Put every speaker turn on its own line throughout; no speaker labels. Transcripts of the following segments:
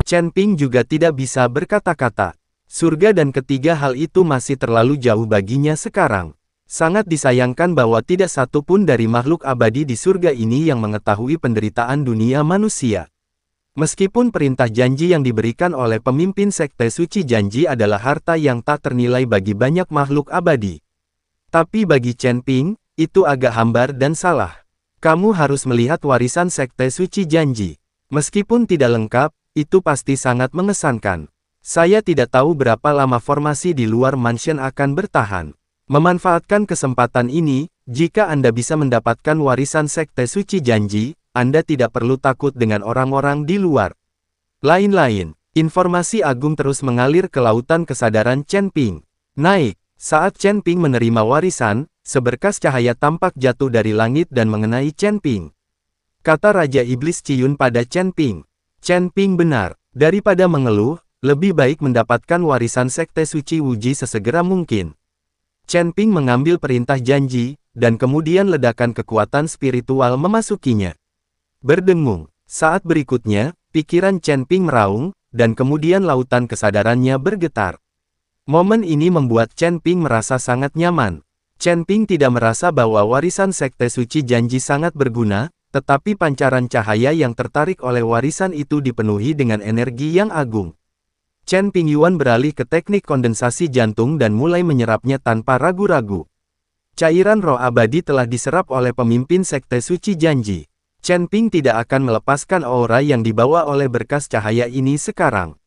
Chen Ping juga tidak bisa berkata-kata. Surga dan ketiga hal itu masih terlalu jauh baginya sekarang. Sangat disayangkan bahwa tidak satu pun dari makhluk abadi di surga ini yang mengetahui penderitaan dunia manusia. Meskipun perintah janji yang diberikan oleh pemimpin sekte suci janji adalah harta yang tak ternilai bagi banyak makhluk abadi. Tapi bagi Chen Ping, itu agak hambar dan salah. Kamu harus melihat warisan sekte suci janji. Meskipun tidak lengkap, itu pasti sangat mengesankan. Saya tidak tahu berapa lama formasi di luar mansion akan bertahan. Memanfaatkan kesempatan ini, jika Anda bisa mendapatkan warisan sekte suci janji, Anda tidak perlu takut dengan orang-orang di luar. Lain-lain, informasi agung terus mengalir ke lautan kesadaran Chen Ping. Naik, saat Chen Ping menerima warisan, seberkas cahaya tampak jatuh dari langit dan mengenai Chen Ping. Kata Raja Iblis Ciyun pada Chen Ping. Chen Ping benar, daripada mengeluh, lebih baik mendapatkan warisan sekte suci Wuji sesegera mungkin. Chen Ping mengambil perintah janji, dan kemudian ledakan kekuatan spiritual memasukinya. Berdengung, saat berikutnya, pikiran Chen Ping meraung, dan kemudian lautan kesadarannya bergetar. Momen ini membuat Chen Ping merasa sangat nyaman. Chen Ping tidak merasa bahwa warisan sekte suci janji sangat berguna, tetapi pancaran cahaya yang tertarik oleh warisan itu dipenuhi dengan energi yang agung. Chen Ping Yuan beralih ke teknik kondensasi jantung dan mulai menyerapnya tanpa ragu-ragu. Cairan roh abadi telah diserap oleh pemimpin sekte suci janji. Chen Ping tidak akan melepaskan aura yang dibawa oleh berkas cahaya ini sekarang.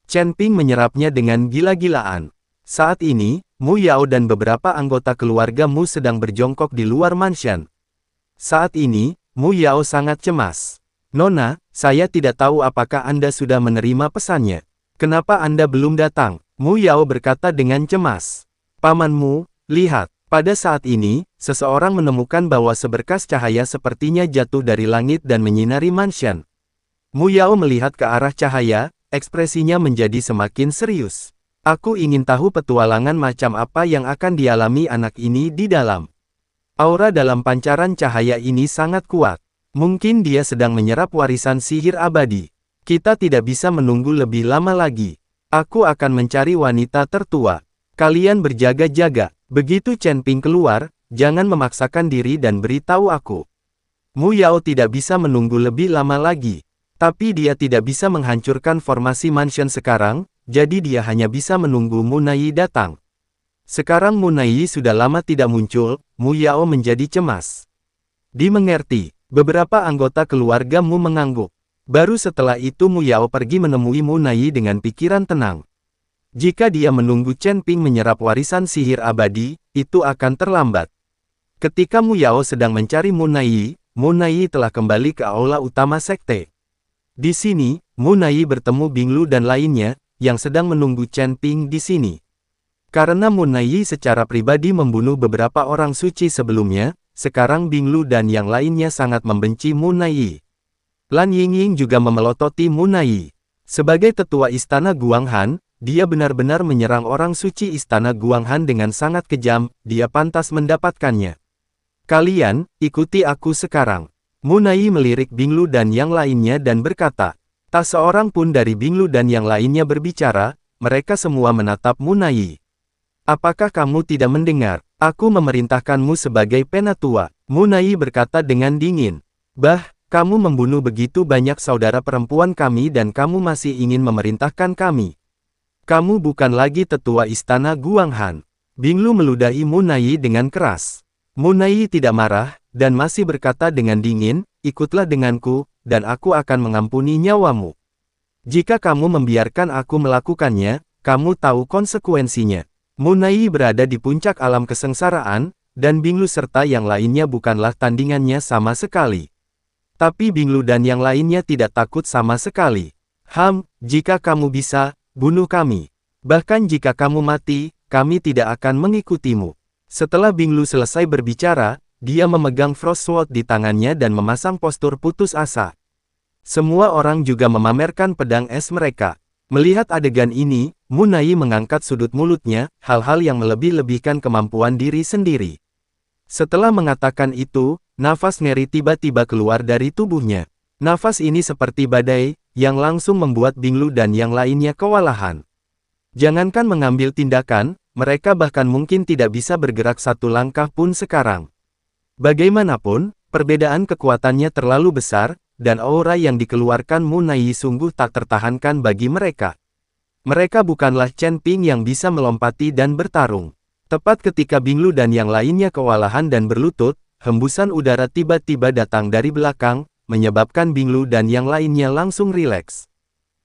Chen Ping menyerapnya dengan gila-gilaan. Saat ini, Mu Yao dan beberapa anggota keluarga Mu sedang berjongkok di luar mansion. Saat ini, Mu Yao sangat cemas. Nona, saya tidak tahu apakah Anda sudah menerima pesannya. Kenapa Anda belum datang? Mu Yao berkata dengan cemas. Pamanmu, lihat. Pada saat ini, seseorang menemukan bahwa seberkas cahaya sepertinya jatuh dari langit dan menyinari mansion. Mu Yao melihat ke arah cahaya, ekspresinya menjadi semakin serius. Aku ingin tahu petualangan macam apa yang akan dialami anak ini di dalam. Aura dalam pancaran cahaya ini sangat kuat. Mungkin dia sedang menyerap warisan sihir abadi. Kita tidak bisa menunggu lebih lama lagi. Aku akan mencari wanita tertua. Kalian berjaga-jaga. Begitu Chen Ping keluar, jangan memaksakan diri dan beritahu aku. Mu Yao tidak bisa menunggu lebih lama lagi. Tapi dia tidak bisa menghancurkan formasi mansion sekarang, jadi dia hanya bisa menunggu Mu Naiyi datang. Sekarang Mu Naiyi sudah lama tidak muncul, Mu Yao menjadi cemas. Dimengerti, beberapa anggota keluarga Mu mengangguk. Baru setelah itu Mu Yao pergi menemui Mu Naiyi dengan pikiran tenang. Jika dia menunggu Chen Ping menyerap warisan sihir abadi, itu akan terlambat. Ketika Mu Yao sedang mencari Mu Naiyi telah kembali ke aula utama sekte. Di sini, Mu Naiyi bertemu Binglu dan lainnya, yang sedang menunggu Chen Ping di sini. Karena Mu Naiyi secara pribadi membunuh beberapa orang suci sebelumnya, sekarang Binglu dan yang lainnya sangat membenci Mu Naiyi. Lan Yingying juga memelototi Mu Naiyi. Sebagai tetua istana Guanghan, dia benar-benar menyerang orang suci istana Guanghan dengan sangat kejam, dia pantas mendapatkannya. Kalian, ikuti aku sekarang. Mu Naiyi melirik Binglu dan yang lainnya dan berkata, tak seorang pun dari Binglu dan yang lainnya berbicara, mereka semua menatap Mu Naiyi. Apakah kamu tidak mendengar? Aku memerintahkanmu sebagai penatua. Mu Naiyi berkata dengan dingin. Bah, kamu membunuh begitu banyak saudara perempuan kami dan kamu masih ingin memerintahkan kami. Kamu bukan lagi tetua istana Guanghan. Binglu meludahi Mu Naiyi dengan keras. Mu Naiyi tidak marah, dan masih berkata dengan dingin, ikutlah denganku, dan aku akan mengampuni nyawamu. Jika kamu membiarkan aku melakukannya, kamu tahu konsekuensinya. Mu Naiyi berada di puncak alam kesengsaraan, dan Binglu serta yang lainnya bukanlah tandingannya sama sekali. Tapi Binglu dan yang lainnya tidak takut sama sekali. Jika kamu bisa, bunuh kami. Bahkan jika kamu mati, kami tidak akan mengikutimu. Setelah Binglu selesai berbicara, dia memegang Frost Sword di tangannya dan memasang postur putus asa. Semua orang juga memamerkan pedang es mereka. Melihat adegan ini, Mu Naiyi mengangkat sudut mulutnya, hal-hal yang melebih-lebihkan kemampuan diri sendiri. Setelah mengatakan itu, nafas ngeri tiba-tiba keluar dari tubuhnya. Nafas ini seperti badai, yang langsung membuat Binglu dan yang lainnya kewalahan. Jangankan mengambil tindakan, mereka bahkan mungkin tidak bisa bergerak satu langkah pun sekarang. Bagaimanapun, perbedaan kekuatannya terlalu besar, dan aura yang dikeluarkan Mu Naiyi sungguh tak tertahankan bagi mereka. Mereka bukanlah Chen Ping yang bisa melompati dan bertarung. Tepat ketika Binglu dan yang lainnya kewalahan dan berlutut, hembusan udara tiba-tiba datang dari belakang, menyebabkan Binglu dan yang lainnya langsung rileks.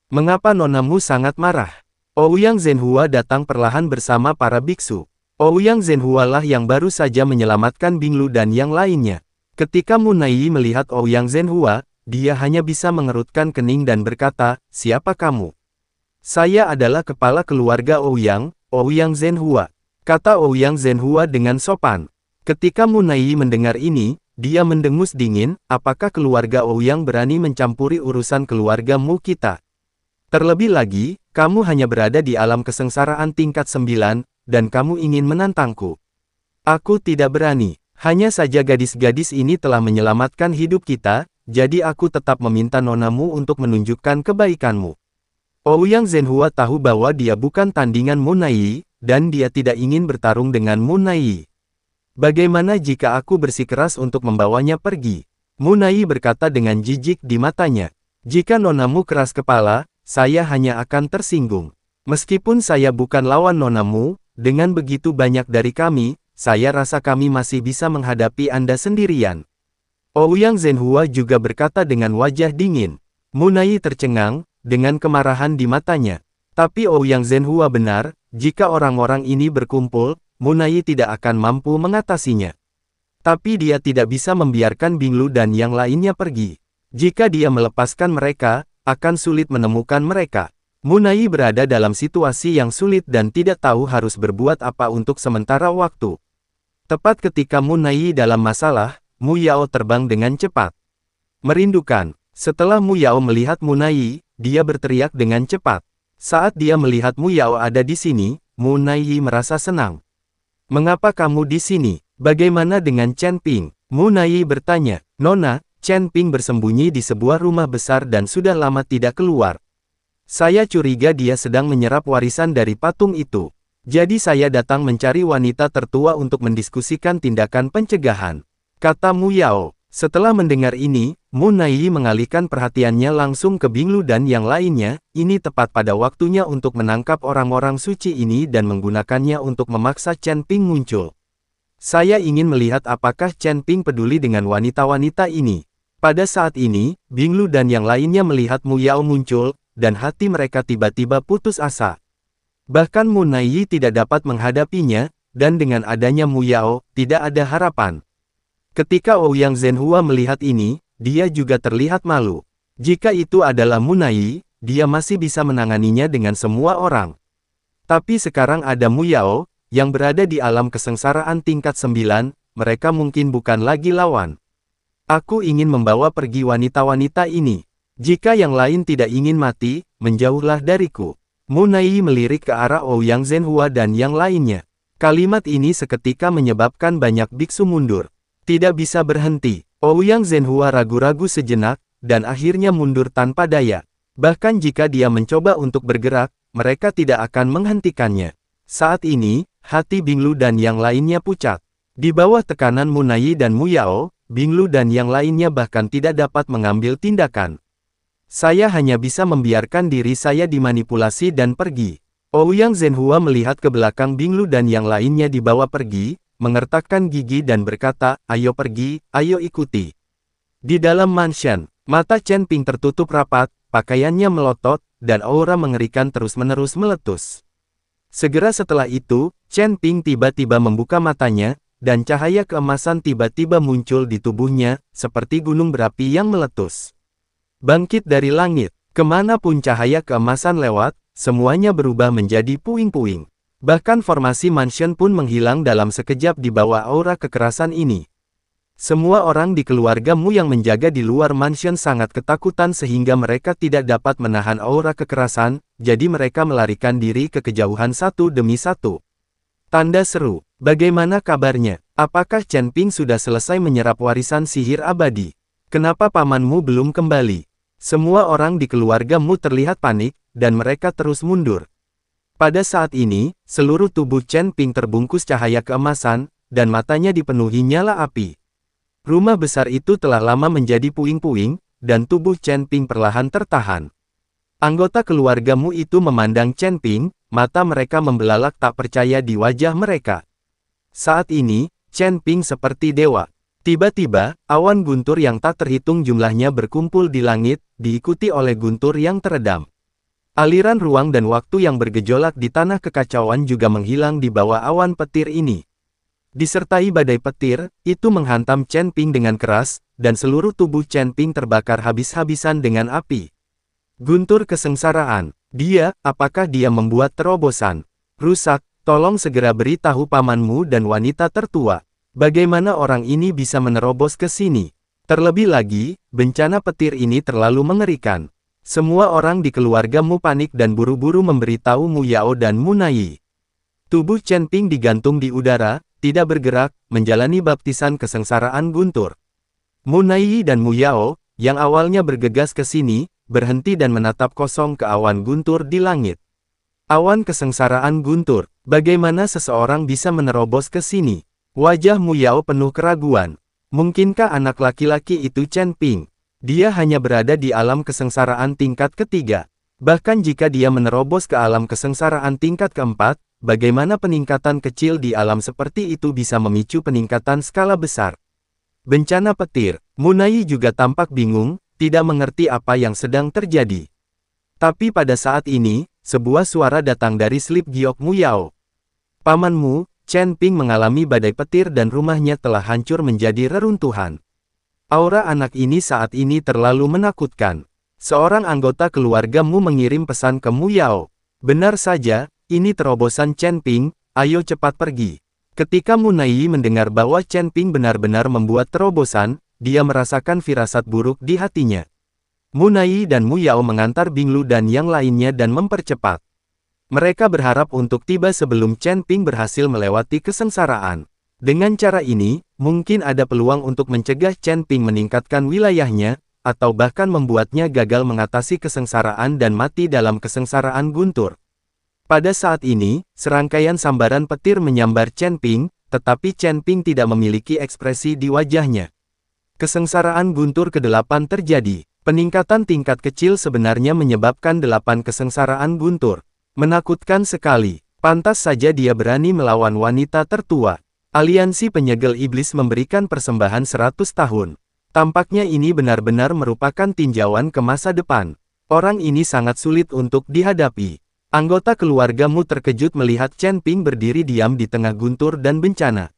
Mengapa Nonamu sangat marah? Ouyang Zhenhua datang perlahan bersama para biksu. Ouyang Zhenhua lah yang baru saja menyelamatkan Binglu dan yang lainnya. Ketika Mu Naiyi melihat Ouyang Zhenhua, dia hanya bisa mengerutkan kening dan berkata, "Siapa kamu?" "Saya adalah kepala keluarga Ouyang, Ouyang Zhenhua," kata Ouyang Zhenhua dengan sopan. Ketika Mu Naiyi mendengar ini, dia mendengus dingin, "Apakah keluarga Ouyang berani mencampuri urusan keluargamu kita? Terlebih lagi, kamu hanya berada di alam kesengsaraan tingkat 9, dan kamu ingin menantangku." "Aku tidak berani. Hanya saja gadis-gadis ini telah menyelamatkan hidup kita, jadi aku tetap meminta Nonamu untuk menunjukkan kebaikanmu." Ouyang Zhenhua tahu bahwa dia bukan tandingan Mu Naiyi, dan dia tidak ingin bertarung dengan Mu Naiyi. "Bagaimana jika aku bersikeras untuk membawanya pergi?" Mu Naiyi berkata dengan jijik di matanya. "Jika Nonamu keras kepala, saya hanya akan tersinggung. Meskipun saya bukan lawan Nonamu, dengan begitu banyak dari kami, saya rasa kami masih bisa menghadapi Anda sendirian." Ouyang Zhenhua juga berkata dengan wajah dingin. Mu Naiyi tercengang, dengan kemarahan di matanya. Tapi Ouyang Zhenhua benar, jika orang-orang ini berkumpul, Mu Naiyi tidak akan mampu mengatasinya. Tapi dia tidak bisa membiarkan Binglu dan yang lainnya pergi. Jika dia melepaskan mereka, akan sulit menemukan mereka. Mu Naiyi berada dalam situasi yang sulit dan tidak tahu harus berbuat apa untuk sementara waktu. Tepat ketika Mu Naiyi dalam masalah, Mu Yao terbang dengan cepat. Merindukan. Setelah Mu Yao melihat Mu Naiyi, dia berteriak dengan cepat. Saat dia melihat Mu Yao ada di sini, Mu Naiyi merasa senang. "Mengapa kamu di sini? Bagaimana dengan Chen Ping?" Mu Naiyi bertanya. "Nona, Chen Ping bersembunyi di sebuah rumah besar dan sudah lama tidak keluar. Saya curiga dia sedang menyerap warisan dari patung itu. Jadi saya datang mencari wanita tertua untuk mendiskusikan tindakan pencegahan," kata Mu Yao. Setelah mendengar ini, Mu Naiyi mengalihkan perhatiannya langsung ke Binglu dan yang lainnya. Ini tepat pada waktunya untuk menangkap orang-orang suci ini dan menggunakannya untuk memaksa Chen Ping muncul. "Saya ingin melihat apakah Chen Ping peduli dengan wanita-wanita ini." Pada saat ini, Binglu dan yang lainnya melihat Mu Yao muncul, dan hati mereka tiba-tiba putus asa. Bahkan Mu Naiyi tidak dapat menghadapinya, dan dengan adanya Mu Yao, tidak ada harapan. Ketika Ouyang Zhenhua melihat ini, dia juga terlihat malu. Jika itu adalah Mu Naiyi, dia masih bisa menanganinya dengan semua orang. Tapi sekarang ada Mu Yao, yang berada di alam kesengsaraan tingkat 9, mereka mungkin bukan lagi lawan. "Aku ingin membawa pergi wanita-wanita ini. Jika yang lain tidak ingin mati, menjauhlah dariku." Mu Naiyi melirik ke arah Ouyang Zhenhua dan yang lainnya. Kalimat ini seketika menyebabkan banyak biksu mundur. Tidak bisa berhenti. Ouyang Zhenhua ragu-ragu sejenak, dan akhirnya mundur tanpa daya. Bahkan jika dia mencoba untuk bergerak, mereka tidak akan menghentikannya. Saat ini, hati Binglu dan yang lainnya pucat. Di bawah tekanan Mu Naiyi dan Mu Yao, Binglu dan yang lainnya bahkan tidak dapat mengambil tindakan. "Saya hanya bisa membiarkan diri saya dimanipulasi dan pergi." Ouyang Zhenhua melihat ke belakang Binglu dan yang lainnya dibawa pergi, mengertakkan gigi dan berkata, "Ayo pergi, ayo ikuti." Di dalam mansion, mata Chen Ping tertutup rapat, pakaiannya melotot, dan aura mengerikan terus-menerus meletus. Segera setelah itu, Chen Ping tiba-tiba membuka matanya, dan cahaya keemasan tiba-tiba muncul di tubuhnya, seperti gunung berapi yang meletus. Bangkit dari langit, kemanapun cahaya keemasan lewat, semuanya berubah menjadi puing-puing. Bahkan formasi mansion pun menghilang dalam sekejap di bawah aura kekerasan ini. Semua orang di keluargamu yang menjaga di luar mansion sangat ketakutan sehingga mereka tidak dapat menahan aura kekerasan, jadi mereka melarikan diri ke kejauhan satu demi satu. Tanda seru, "Bagaimana kabarnya? Apakah Chen Ping sudah selesai menyerap warisan sihir abadi? Kenapa pamanmu belum kembali?" Semua orang di keluarga Mu terlihat panik, dan mereka terus mundur. Pada saat ini, seluruh tubuh Chen Ping terbungkus cahaya keemasan, dan matanya dipenuhi nyala api. Rumah besar itu telah lama menjadi puing-puing, dan tubuh Chen Ping perlahan tertahan. Anggota keluarga Mu itu memandang Chen Ping, mata mereka membelalak tak percaya di wajah mereka. Saat ini, Chen Ping seperti dewa. Tiba-tiba, awan guntur yang tak terhitung jumlahnya berkumpul di langit, diikuti oleh guntur yang teredam. Aliran ruang dan waktu yang bergejolak di tanah kekacauan juga menghilang di bawah awan petir ini. Disertai badai petir, itu menghantam Chen Ping dengan keras, dan seluruh tubuh Chen Ping terbakar habis-habisan dengan api. Guntur kesengsaraan. Apakah dia membuat terobosan? Rusak, tolong segera beritahu pamanmu dan wanita tertua. Bagaimana orang ini bisa menerobos ke sini? Terlebih lagi, bencana petir ini terlalu mengerikan. Semua orang di keluarga Mu panik dan buru-buru memberitahu Mu Yao dan Mu Naiyi. Tubuh Chen Ping digantung di udara, tidak bergerak, menjalani baptisan kesengsaraan guntur. Mu Naiyi dan Mu Yao, yang awalnya bergegas ke sini, berhenti dan menatap kosong ke awan guntur di langit. Awan kesengsaraan guntur, bagaimana seseorang bisa menerobos ke sini? Wajah Mu Yao penuh keraguan. Mungkinkah anak laki-laki itu Chen Ping? Dia hanya berada di alam kesengsaraan tingkat ketiga. Bahkan jika dia menerobos ke alam kesengsaraan tingkat keempat, bagaimana peningkatan kecil di alam seperti itu bisa memicu peningkatan skala besar? Bencana petir. Mu Naiyi juga tampak bingung, tidak mengerti apa yang sedang terjadi. Tapi pada saat ini, sebuah suara datang dari Slip Giok Mu Yao. Pamanmu, Chen Ping mengalami badai petir dan rumahnya telah hancur menjadi reruntuhan. Aura anak ini saat ini terlalu menakutkan. Seorang anggota keluarga Mu mengirim pesan ke Mu Yao. Benar saja, ini terobosan Chen Ping, ayo cepat pergi. Ketika Mu Naiyi mendengar bahwa Chen Ping benar-benar membuat terobosan, dia merasakan firasat buruk di hatinya. Mu Naiyi dan Mu Yao mengantar Binglu dan yang lainnya dan mempercepat. Mereka berharap untuk tiba sebelum Chen Ping berhasil melewati kesengsaraan. Dengan cara ini, mungkin ada peluang untuk mencegah Chen Ping meningkatkan wilayahnya, atau bahkan membuatnya gagal mengatasi kesengsaraan dan mati dalam kesengsaraan guntur. Pada saat ini, serangkaian sambaran petir menyambar Chen Ping, tetapi Chen Ping tidak memiliki ekspresi di wajahnya. Kesengsaraan guntur ke-8 terjadi. Peningkatan tingkat kecil sebenarnya menyebabkan 8 kesengsaraan guntur. Menakutkan sekali. Pantas saja dia berani melawan wanita tertua. Aliansi penyegel iblis memberikan persembahan 100 tahun. Tampaknya ini benar-benar merupakan tinjauan ke masa depan. Orang ini sangat sulit untuk dihadapi. Anggota keluarga Mu terkejut melihat Chen Ping berdiri diam di tengah guntur dan bencana.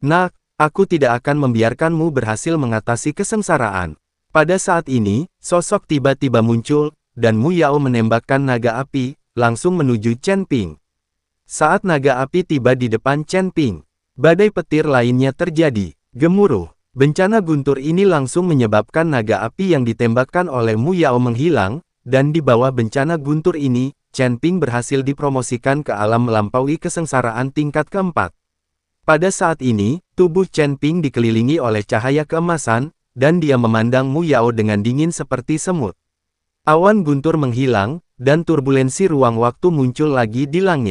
Nak, aku tidak akan membiarkanmu berhasil mengatasi kesengsaraan. Pada saat ini, sosok tiba-tiba muncul, dan Mu Yao menembakkan naga api, langsung menuju Chen Ping. Saat naga api tiba di depan Chen Ping, badai petir lainnya terjadi. Gemuruh. Bencana guntur ini langsung menyebabkan naga api yang ditembakkan oleh Mu Yao menghilang, dan di bawah bencana guntur ini, Chen Ping berhasil dipromosikan ke alam melampaui kesengsaraan tingkat keempat. Pada saat ini, tubuh Chen Ping dikelilingi oleh cahaya keemasan, dan dia memandang Mu Yao dengan dingin seperti semut. Awan guntur menghilang, dan turbulensi ruang waktu muncul lagi di langit.